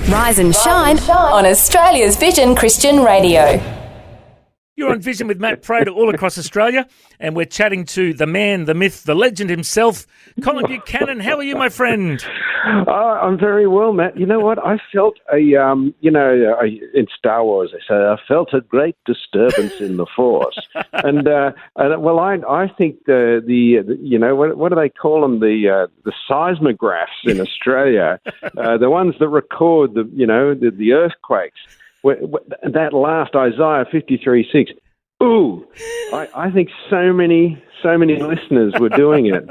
Rise and shine on Australia's Vision Christian Radio. You're on Vision with Matt Prater all across Australia, and we're chatting to the man, the myth, the legend himself, Colin Buchanan. How are you, my friend? I'm very well, Matt. You know what? I felt in Star Wars, they say, I felt a great disturbance in the Force. I think what do they call them? The seismographs in Australia, the ones that record the earthquakes. That last Isaiah 53:6. Ooh, I think so many listeners were doing it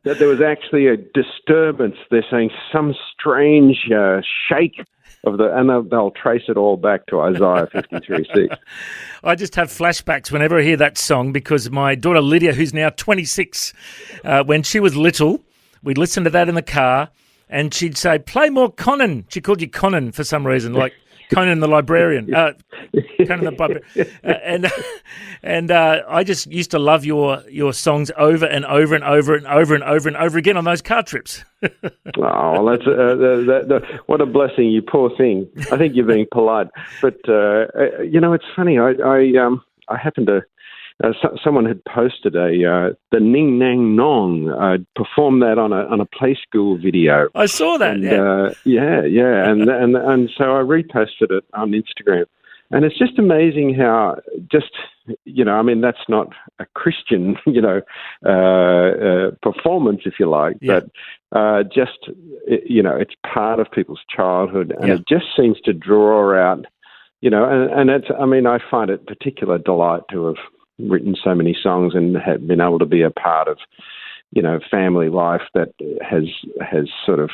that there was actually a disturbance. They're saying some strange shake of and they'll trace it all back to Isaiah 53:6. I just have flashbacks whenever I hear that song because my daughter Lydia, who's now 26, when she was little, we'd listen to that in the car, and she'd say, "Play more Conan." She called you Conan for some reason, like Conan the Librarian, Conan the Barbarian, and I just used to love your songs over and over and over and over and over and over again on those car trips. Oh, that's what a blessing, you poor thing. I think you're being polite, but it's funny. I happened to. Someone had posted the Ning Nang Nong, performed that on a play school video. I saw that. And, and so I reposted it on Instagram, and it's just amazing how that's not a Christian performance, if you like, but it's part of people's childhood, and it just seems to draw out, and it's. I mean, I find it particular delight to have written so many songs and have been able to be a part of, family life that has sort of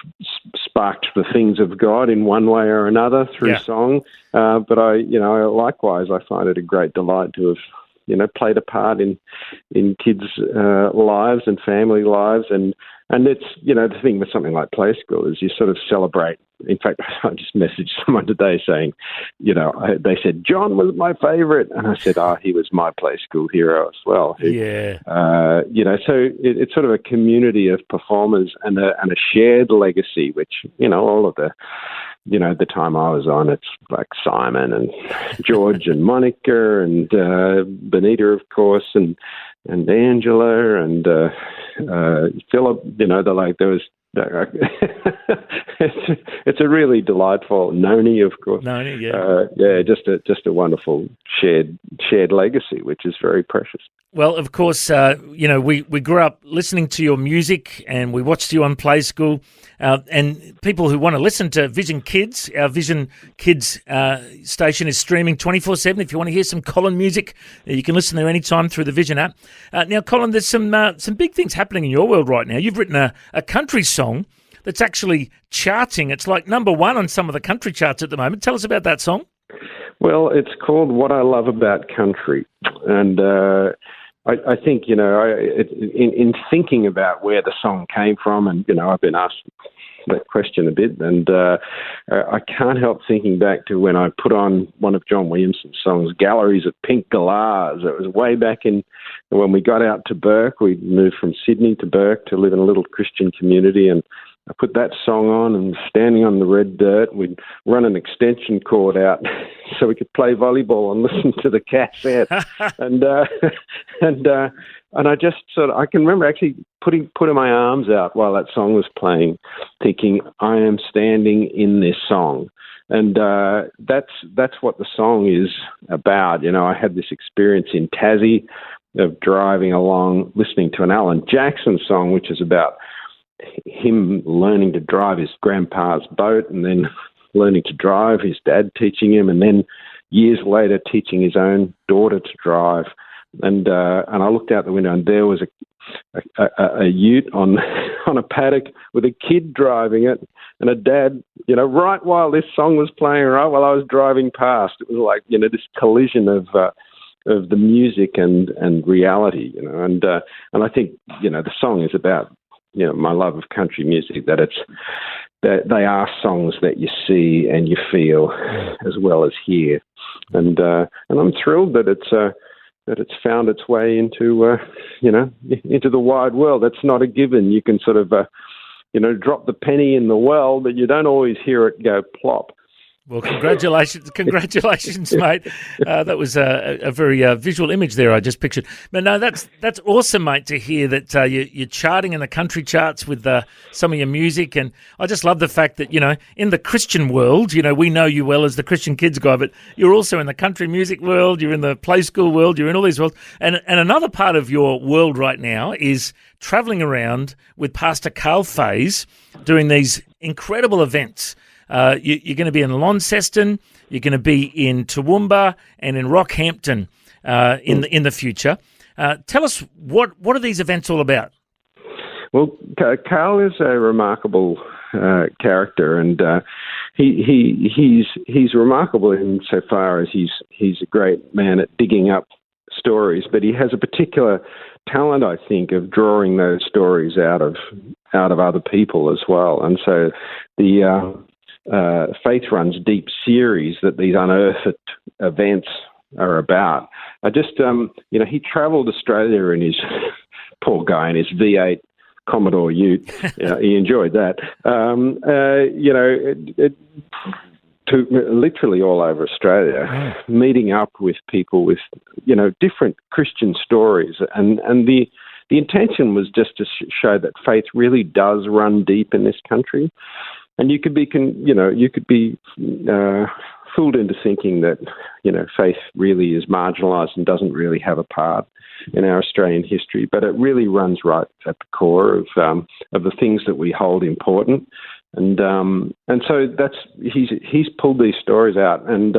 sparked the things of God in one way or another through song. But likewise, I find it a great delight to have, played a part in kids' lives and family lives. And it's, the thing with something like Play School is you sort of celebrate. In fact, I just messaged someone today saying, they said, John was my favourite. And I said, he was my Play School hero as well. So it's sort of a community of performers and a shared legacy, which, all of the time I was on, it's like Simon and George and Monica and Benita, of course, and Angela and Philip, there was it's a really delightful Noni, of course. Noni, just a wonderful shared legacy, which is very precious. Well, of course, we grew up listening to your music, and we watched you on Play School. And people who want to listen to Vision Kids, our Vision Kids station is streaming 24/7. If you want to hear some Colin music, you can listen there anytime through the Vision app. Now, Colin, there's some big things happening in your world right now. You've written a country song that's actually charting. It's like number one on some of the country charts at the moment. Tell us about that song. Well, it's called What I Love About Country. And I think, in thinking about where the song came from, and, I've been asked that question a bit, and I can't help thinking back to when I put on one of John Williamson's songs, Galleries of Pink Galahs. It was way back when we got out to Bourke. We moved from Sydney to Bourke to live in a little Christian community, and I put that song on, and standing on the red dirt, we'd run an extension cord out so we could play volleyball and listen to the cassette. And I just I can remember actually putting my arms out while that song was playing, thinking, I am standing in this song. And that's what the song is about. I had this experience in Tassie of driving along, listening to an Alan Jackson song, which is about him learning to drive his grandpa's boat, and then learning to drive, his dad teaching him, and then years later teaching his own daughter to drive. And I looked out the window, and there was a ute on a paddock with a kid driving it, and a dad, right while this song was playing, right while I was driving past. It was like, this collision of the music and reality, and I think, the song is about, my love of country music, that they are songs that you see and you feel as well as hear, and I'm thrilled that it's found its way into into the wide world. That's not a given. You can sort of drop the penny in the well, but you don't always hear it go plop. Well, congratulations, mate. That was a very visual image there I just pictured. But no, that's awesome, mate, to hear that you're charting in the country charts with some of your music. And I just love the fact that, in the Christian world, we know you well as the Christian kids guy, but you're also in the country music world, you're in the play school world, you're in all these worlds. And another part of your world right now is travelling around with Pastor Carl Faze doing these incredible events. You're going to be in Launceston, you're going to be in Toowoomba and in Rockhampton in the future. Tell us, what are these events all about? Well, Carl is a remarkable character, and he's remarkable insofar as he's a great man at digging up stories, but he has a particular talent, I think, of drawing those stories out of other people as well. And so the Faith Runs Deep series that these Unearthed events are about. I just, he travelled Australia in his, poor guy, in his V8 Commodore Ute. He enjoyed that. To literally all over Australia, meeting up with people with, different Christian stories. And the intention was just to show that faith really does run deep in this country. And you could be, fooled into thinking that, faith really is marginalised and doesn't really have a part in our Australian history. But it really runs right at the core of the things that we hold important. And so he's pulled these stories out. And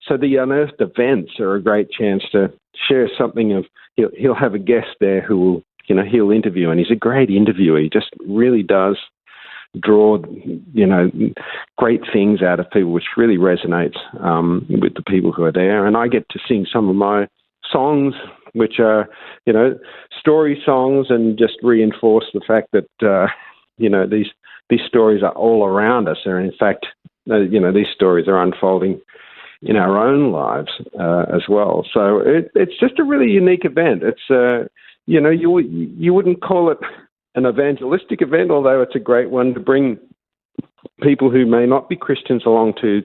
so the Unearthed events are a great chance to share something of, he'll have a guest there who will, he'll interview. And he's a great interviewer. He just really does draw, great things out of people, which really resonates with the people who are there. And I get to sing some of my songs, which are, story songs, and just reinforce the fact that, these stories are all around us. And in fact, these stories are unfolding in our own lives as well. So it's just a really unique event. It's, you wouldn't call it an evangelistic event, although it's a great one to bring people who may not be Christians along to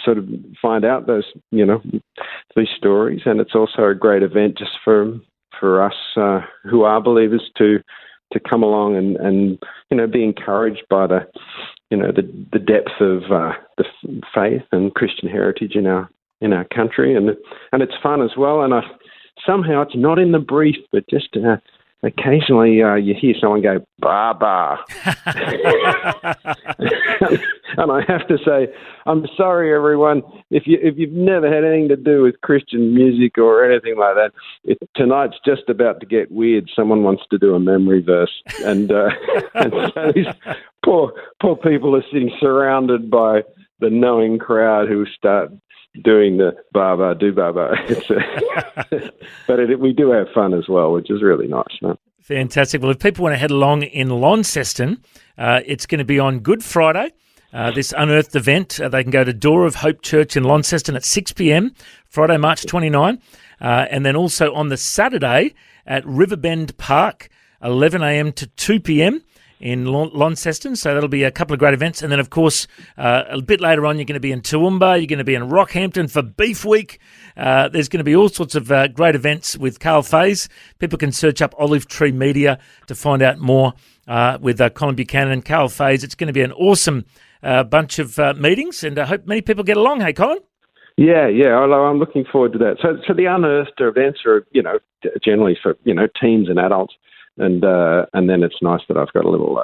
sort of find out those, these stories. And it's also a great event just for us who are believers to come along and be encouraged by the depth of the faith and Christian heritage in our country, and it's fun as well. And somehow it's not in the brief, but just occasionally you hear someone go, "Ba ba," and I have to say, I'm sorry, everyone. If you've never had anything to do with Christian music or anything like that, tonight's just about to get weird. Someone wants to do a memory verse, and so these poor people are sitting surrounded by the knowing crowd who start doing the ba ba do ba ba. But we do have fun as well, which is really nice. No? Fantastic. Well, if people want to head along in Launceston, it's going to be on Good Friday. This Unearthed event, they can go to Door of Hope Church in Launceston at 6 p.m, Friday, March 29. And then also on the Saturday at Riverbend Park, 11 a.m. to 2 p.m. in Launceston. So that'll be a couple of great events. And then, of course, a bit later on, you're going to be in Toowoomba, you're going to be in Rockhampton for Beef Week. There's going to be all sorts of great events with Carl Faze. People can search up Olive Tree Media to find out more with Colin Buchanan and Carl Faze. It's going to be an awesome bunch of meetings, and I hope many people get along. Hey, Colin? Yeah. I'm looking forward to that. So the Unearthed events are, generally for, teens and adults. And then it's nice that I've got a little,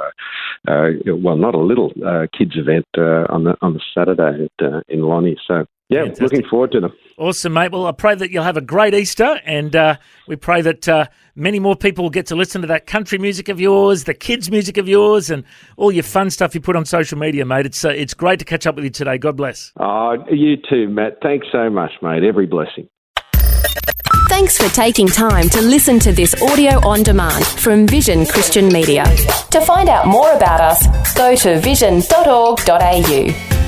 not a little kids event on the Saturday in Lonnie. So yeah, fantastic. Looking forward to them. Awesome, mate. Well, I pray that you'll have a great Easter, and we pray that many more people get to listen to that country music of yours, the kids' music of yours, and all your fun stuff you put on social media, mate. It's great to catch up with you today. God bless. Oh, you too, Matt. Thanks so much, mate. Every blessing. Thanks for taking time to listen to this audio on demand from Vision Christian Media. To find out more about us, go to vision.org.au.